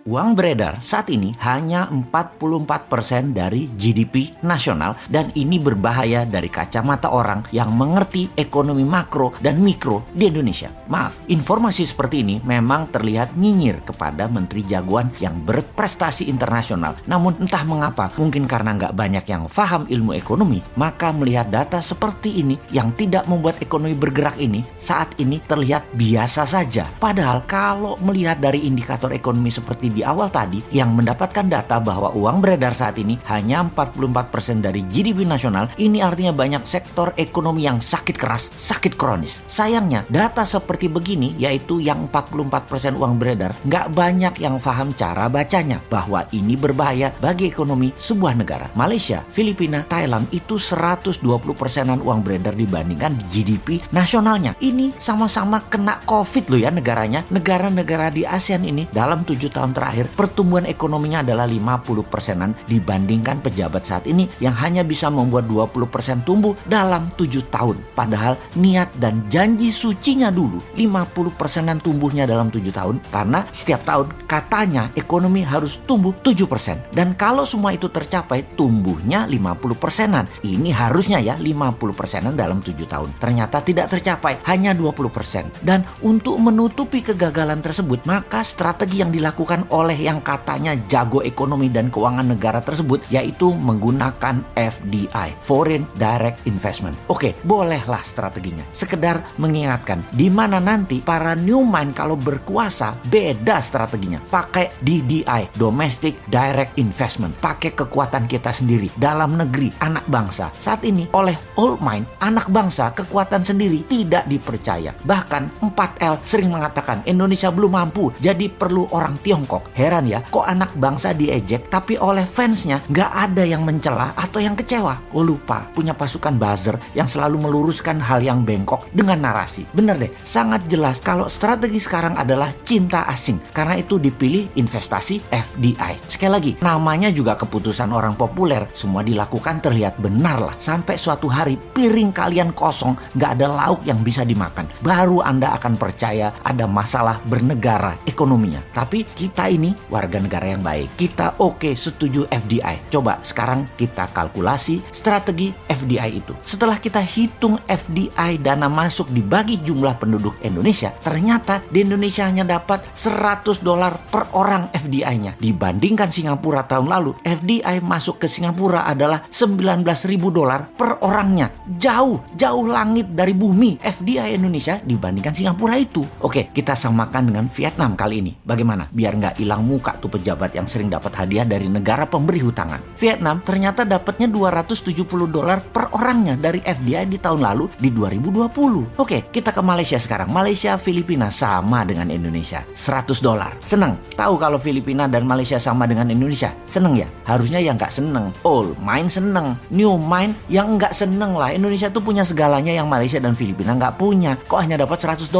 Uang beredar saat ini hanya 44% dari GDP nasional dan ini berbahaya dari kacamata orang yang mengerti ekonomi makro dan mikro di Indonesia. Maaf, informasi seperti ini memang terlihat nyinyir kepada menteri jagoan yang berprestasi internasional. Namun entah mengapa, mungkin karena nggak banyak yang paham ilmu ekonomi, maka melihat data seperti ini yang tidak membuat ekonomi bergerak ini saat ini terlihat biasa saja. Padahal kalau melihat dari indikator ekonomi seperti di awal tadi yang mendapatkan data bahwa uang beredar saat ini hanya 44% dari GDP nasional, ini artinya banyak sektor ekonomi yang sakit keras, sakit kronis. Sayangnya data seperti begini, yaitu yang 44% uang beredar, nggak banyak yang paham cara bacanya bahwa ini berbahaya bagi ekonomi sebuah negara. Malaysia, Filipina, Thailand itu 120%-an uang beredar dibandingkan GDP nasionalnya. Ini sama-sama kena COVID loh ya negaranya. Negara-negara di ASEAN ini dalam 7 tahun terakhir pertumbuhan ekonominya adalah 50%-an dibandingkan pejabat saat ini yang hanya bisa membuat 20% tumbuh dalam 7 tahun. Padahal niat dan janji sucinya dulu 50%-an tumbuhnya dalam 7 tahun karena setiap tahun katanya ekonomi harus tumbuh 7%. Dan kalau semua itu tercapai tumbuhnya 50%-an. Ini harusnya ya 50%-an dalam 7 tahun. Ternyata tidak tercapai, hanya 20%. Dan untuk menutupi kegagalan tersebut, maka strategi yang dilakukan oleh yang katanya jago ekonomi dan keuangan negara tersebut yaitu menggunakan FDI, Foreign Direct Investment. Oke, bolehlah strateginya. Sekedar mengingatkan di mana nanti para Newmind kalau berkuasa beda strateginya. Pakai DDI, Domestic Direct Investment. Pakai kekuatan kita sendiri dalam negeri, anak bangsa. Saat ini oleh Oldmind, anak bangsa kekuatan sendiri tidak dipercaya. Bahkan 4L sering mengatakan Indonesia belum mampu, jadi perlu orang Tiongkok. Heran ya, kok anak bangsa diejek tapi oleh fansnya nggak ada yang mencela atau yang kecewa. Oh lupa, punya pasukan buzzer yang selalu meluruskan hal yang bengkok dengan narasi. Bener deh, sangat jelas kalau strategi sekarang adalah cinta asing. Karena itu dipilih investasi FDI. Sekali lagi, namanya juga keputusan orang populer. Semua dilakukan terlihat benar lah. Sampai suatu hari piring kalian kosong, nggak ada lauk yang bisa dimakan. Baru Anda akan percaya ada masalah bernegara ekonominya. Tapi kita ini warga negara yang baik. Kita oke, setuju FDI. Coba sekarang kita kalkulasi strategi FDI itu. Setelah kita hitung FDI dana masuk dibagi jumlah penduduk Indonesia, ternyata di Indonesia hanya dapat $100 per orang FDI-nya. Dibandingkan Singapura tahun lalu, FDI masuk ke Singapura adalah $19.000 per orangnya. Jauh langit dari bumi FDI Indonesia dibandingkan Singapura itu. Oke, kita samakan dengan Vietnam kali ini. Bagaimana? Biar nggak hilang muka tuh pejabat yang sering dapat hadiah dari negara pemberi hutangan. Vietnam ternyata dapatnya $270 per orangnya dari FDI di tahun lalu di 2020. Oke, kita ke Malaysia sekarang. Malaysia, Filipina sama dengan Indonesia. $100. Seneng? Tahu kalau Filipina dan Malaysia sama dengan Indonesia? Seneng ya? Harusnya yang nggak seneng. Oldmind seneng. Newmind yang nggak seneng lah. Indonesia tuh punya segalanya yang Malaysia dan Filipina nggak punya. Kok hanya dapat $100?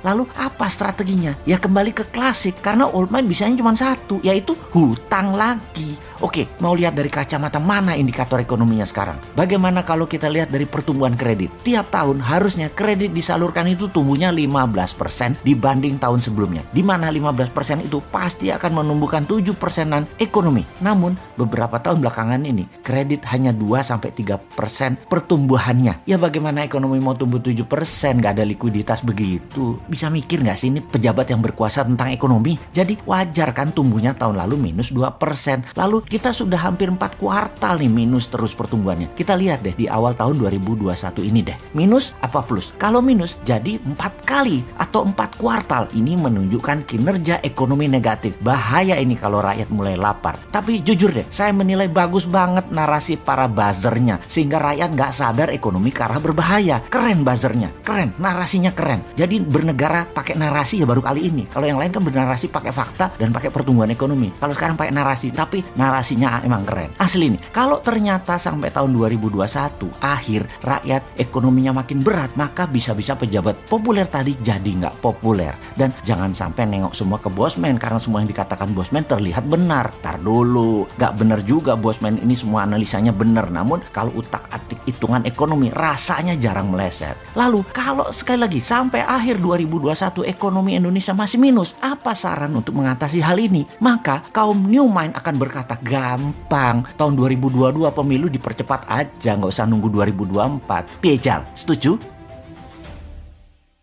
Lalu apa strateginya? Ya kembali ke klasik. Karena Oldmind bisanya cuma satu, yaitu hutang lagi. Oke, mau lihat dari kacamata mana indikator ekonominya sekarang? Bagaimana kalau kita lihat dari pertumbuhan kredit? Tiap tahun harusnya kredit disalurkan itu tumbuhnya 15% dibanding tahun sebelumnya. Di mana 15% itu pasti akan menumbuhkan 7%-an ekonomi. Namun, beberapa tahun belakangan ini, kredit hanya 2-3% pertumbuhannya. Ya bagaimana ekonomi mau tumbuh 7%? Gak ada likuiditas begitu. Bisa mikir gak sih ini pejabat yang berkuasa tentang ekonomi? Jadi wajar kan tumbuhnya tahun lalu minus 2%. Lalu kita sudah hampir 4 kuartal nih minus terus pertumbuhannya. Kita lihat deh di awal tahun 2021 ini deh. Minus apa plus? Kalau minus jadi 4 kali atau 4 kuartal. Ini menunjukkan kinerja ekonomi negatif. Bahaya ini kalau rakyat mulai lapar. Tapi jujur deh, saya menilai bagus banget narasi para buzzernya. Sehingga rakyat nggak sadar ekonomi ke arah berbahaya. Keren buzzernya, keren. Narasinya keren. Jadi bernegara pakai narasi ya baru kali ini. Kalau yang lain kan bernarasi pakai fakta dan pakai pertumbuhan ekonomi. Kalau sekarang pakai narasi. Tapi narasi narasinya emang keren. Asli nih, kalau ternyata sampai tahun 2021 akhir rakyat ekonominya makin berat, maka bisa-bisa pejabat populer tadi jadi nggak populer. Dan jangan sampai nengok semua ke Bosman karena semua yang dikatakan Bosman terlihat benar. Tar dulu, nggak benar juga Bosman ini semua analisanya benar. Namun kalau utak-atik hitungan ekonomi rasanya jarang meleset. Lalu kalau sekali lagi sampai akhir 2021 ekonomi Indonesia masih minus, apa saran untuk mengatasi hal ini? Maka kaum new mind akan berkata, gampang, tahun 2022 pemilu dipercepat aja, nggak usah nunggu 2024. Piejal, setuju?